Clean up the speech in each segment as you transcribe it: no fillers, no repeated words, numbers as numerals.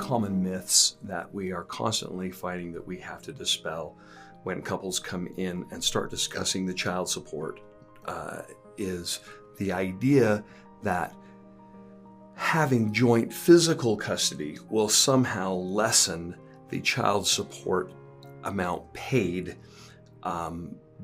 common myths that we are constantly finding that we have to dispel when couples come in and start discussing the child support is the idea that having joint physical custody will somehow lessen the child support amount paid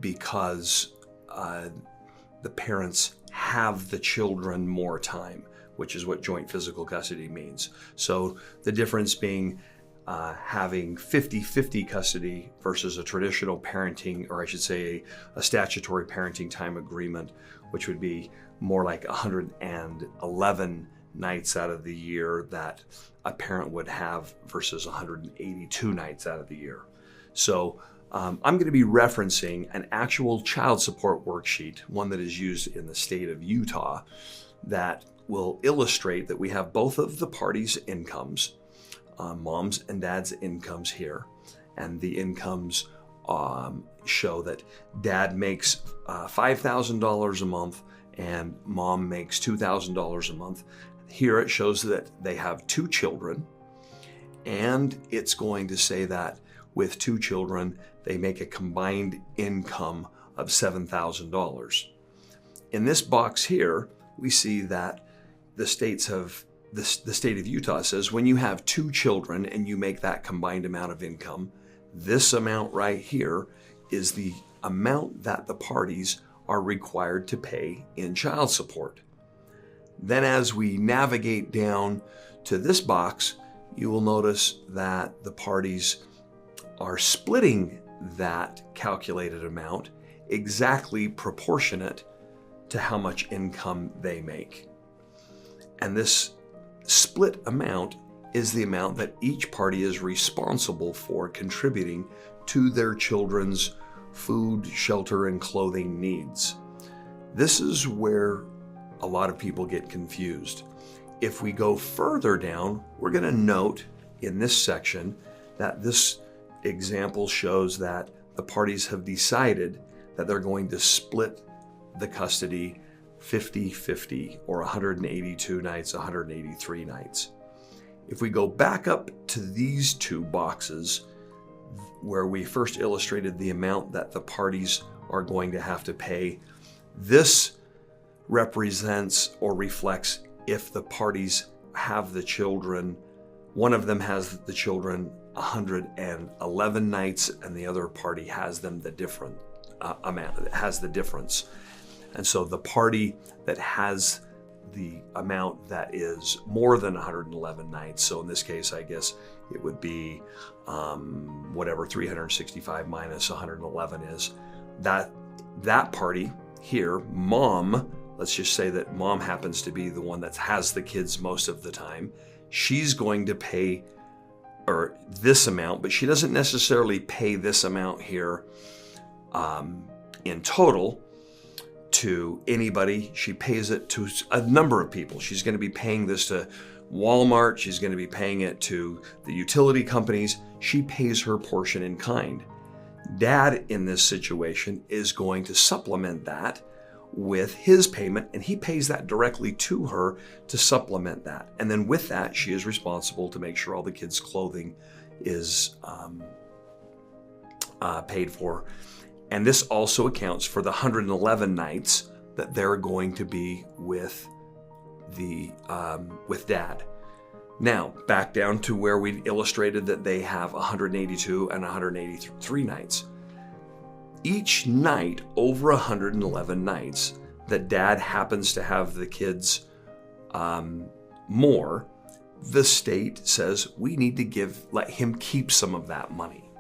because the parents have the children more time, which is what joint physical custody means. So the difference being having 50-50 custody versus a traditional parenting, or I should say a statutory parenting time agreement, which would be more like 111 nights out of the year that a parent would have versus 182 nights out of the year. So I'm going to be referencing an actual child support worksheet, one that is used in the state of Utah, that will illustrate that we have both of the parties' incomes, mom's and dad's incomes here, and the incomes show that dad makes $5,000 a month and mom makes $2,000 a month. Here it shows that they have 2 children, and it's going to say that with 2 children, they make a combined income of $7,000. In this box here, we see that the state of Utah says when you have 2 children and you make that combined amount of income, this amount right here is the amount that the parties are required to pay in child support. Then as we navigate down to this box, you will notice that the parties are splitting that calculated amount exactly proportionate to how much income they make. And this split amount is the amount that each party is responsible for contributing to their children's food, shelter, and clothing needs. This is where a lot of people get confused. If we go further down, we're going to note in this section that this example shows that the parties have decided that they're going to split the custody 50-50, or 182 nights, 183 nights. If we go back up to these 2 boxes where we first illustrated the amount that the parties are going to have to pay, this represents or reflects if the parties have the children, one of them has the children 111 nights and the other party has them the different amount, has the difference. And so the party that has the amount that is more than 111 nights, so in this case, I guess it would be whatever 365 minus 111 is, that party here, mom, let's just say that mom happens to be the one that has the kids most of the time, she's going to pay this amount, but she doesn't necessarily pay this amount here in total to anybody. She pays it to a number of people. She's going to be paying this to Walmart. She's going to be paying it to the utility companies. She pays her portion in kind. Dad in this situation is going to supplement that with his payment, and he pays that directly to her to supplement that. And then with that, she is responsible to make sure all the kids' clothing is paid for. And this also accounts for the 111 nights that they're going to be with dad. Now, back down to where we illustrated that they have 182 and 183 nights. Each night over 111 nights that dad happens to have the kids more, the state says we need to let him keep some of that money,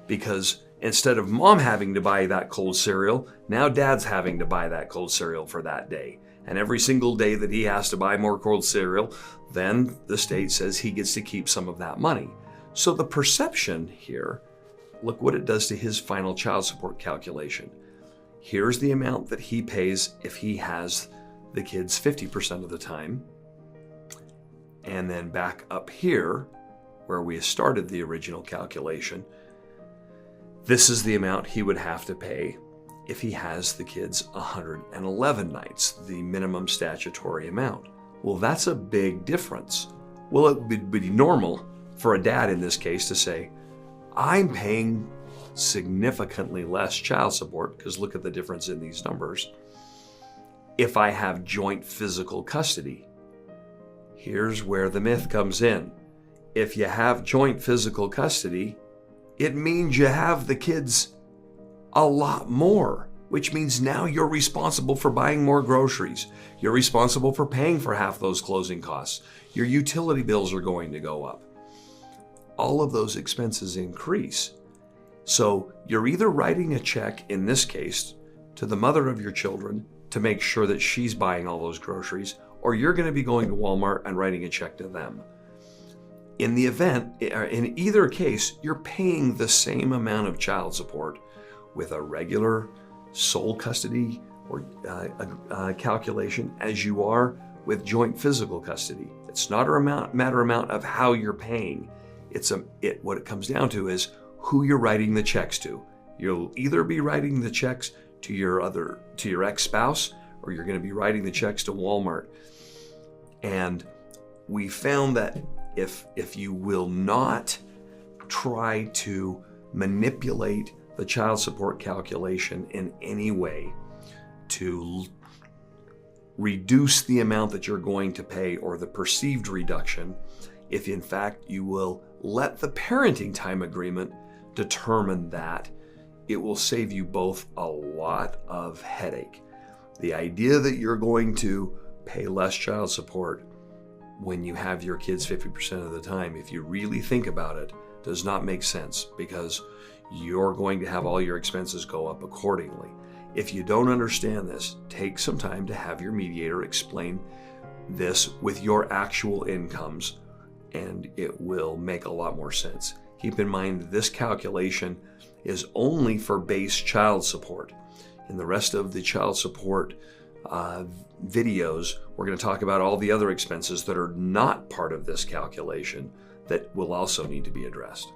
because instead of mom having to buy that cold cereal, now dad's having to buy that cold cereal for that day. And every single day that he has to buy more cold cereal, then the state says he gets to keep some of that money. So the perception here, look what it does to his final child support calculation. Here's the amount that he pays if he has the kids 50% of the time. And then back up here, where we started the original calculation, this is the amount he would have to pay if he has the kids 111 nights, the minimum statutory amount. Well, that's a big difference. Well, it would be normal for a dad in this case to say, I'm paying significantly less child support, because look at the difference in these numbers, if I have joint physical custody. Here's where the myth comes in. If you have joint physical custody, it means you have the kids a lot more, which means now you're responsible for buying more groceries. You're responsible for paying for half those closing costs. Your utility bills are going to go up. All of those expenses increase. So you're either writing a check, in this case, to the mother of your children to make sure that she's buying all those groceries, or you're going to be going to Walmart and writing a check to them. In either case, you're paying the same amount of child support with a regular sole custody or calculation as you are with joint physical custody. It's not a matter of how you're paying. What it comes down to is who you're writing the checks to. You'll either be writing the checks to your ex-spouse, or you're going to be writing the checks to Walmart. And we found that if you will not try to manipulate the child support calculation in any way to reduce the amount that you're going to pay or the perceived reduction, if in fact you will let the parenting time agreement determine that, it will save you both a lot of headache. The idea that you're going to pay less child support when you have your kids 50% of the time, if you really think about it, does not make sense, because you're going to have all your expenses go up accordingly. If you don't understand this, take some time to have your mediator explain this with your actual incomes, and it will make a lot more sense. Keep in mind that this calculation is only for base child support. In the rest of the child support videos, we're going to talk about all the other expenses that are not part of this calculation that will also need to be addressed.